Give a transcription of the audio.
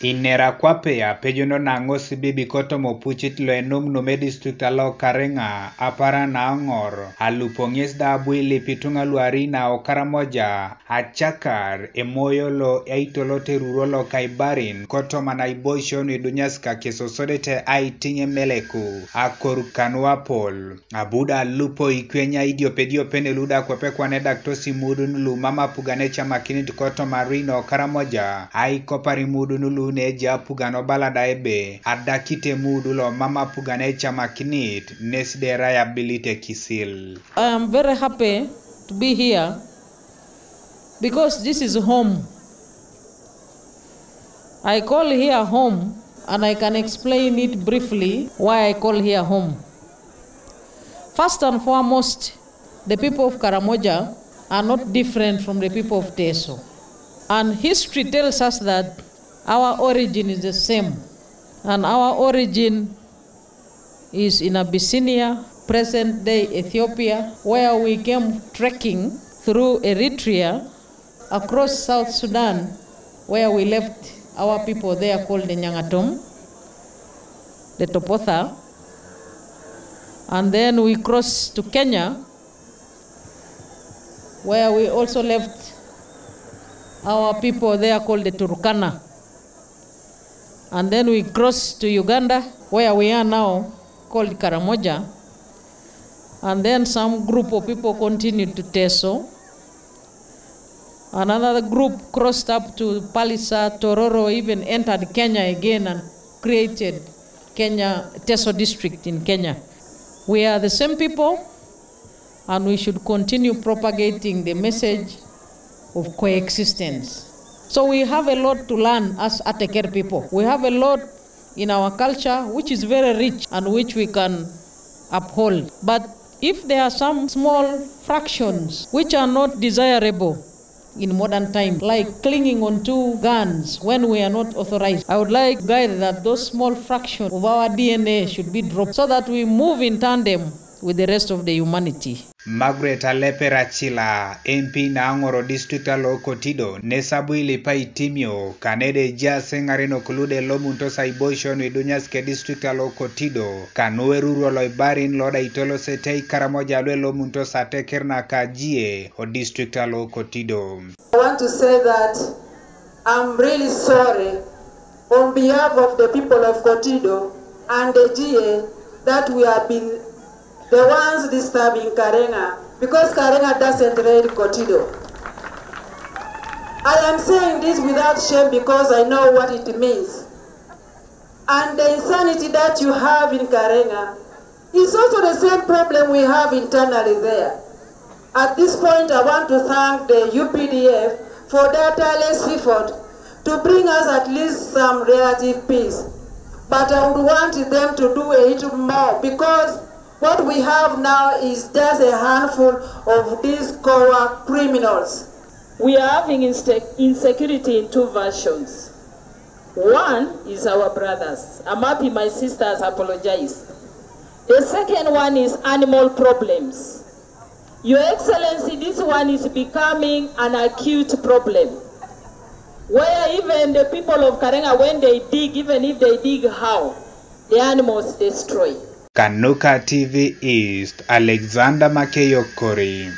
Inera kwapea pejono nango sibibi koto mopuchit lo enum nume district alo karenga apara na angor alupongis da abu Elipi tunga luari na Ikaramoja Acakar Emoyo lo eitolo teruro lo kaibarin koto manaiboisho ni dunyaska kesosodete aitinge meleku akorukanwa pol abuda lupo ikwenya idiopedio pene luda kwepekwa nedaktosi mudunulu mama puganecha makinit koto marino Ikaramoja aikopari mudunulu neja pugano balada ebe adakite mudulo mama puganecha makinit nesdera ya bilite kisil. I am very happy to be here because this is home. I call here home and I can explain it briefly why I call here home. First and foremost, the people of Ikaramoja are not different from the people of Iteso. And history tells us that our origin is the same. And our origin is in Abyssinia, present-day Ethiopia, where we came trekking through Eritrea, across South Sudan, where we left our people there called the Nyangatom, the Topotha, and then we crossed to Kenya, where we also left our people there called the Turkana. And then we crossed to Uganda, where we are now, called Ikaramoja. And then some group of people continued to Iteso. Another group crossed up to Palisa, Tororo, even entered Kenya again and created Iteso district in Kenya. We are the same people, and we should continue propagating the message of coexistence. So we have a lot to learn as Acakar people. We have a lot in our culture which is very rich and which we can uphold. But if there are some small fractions which are not desirable in modern times, like clinging onto guns when we are not authorized, I would like to guide that those small fractions of our DNA should be dropped so that we move in tandem with the rest of the humanity. Margaret Alepe Rachila, MP na Angoro District alo Kotido, nesabu ilipa itimio, kanede jasengarino kulude lomunto saibosho ni dunyaske District alo Kotido, kanue ruru alo ibarin loda itolo sete Ikaramoja alwe lomunto sateker na kajie o District alo Kotido. I want to say that I'm really sorry on behalf of the people of Kotido and the GA that we have been the ones disturbing Karenga, because Karenga doesn't raid Kotido. I am saying this without shame because I know what it means. And the insanity that you have in Karenga is also the same problem we have internally there. At this point, I want to thank the UPDF for their tireless effort to bring us at least some relative peace. But I would want them to do a little more, because what we have now is just a handful of these core criminals. We are having insecurity in two versions. One is our brothers. I'm happy my sisters apologized. The second one is animal problems. Your Excellency, this one is becoming an acute problem, where even the people of Karenga, when they dig, even if they dig how, the animals destroy. Kanuka TV East, Alexander Makeyo Kori.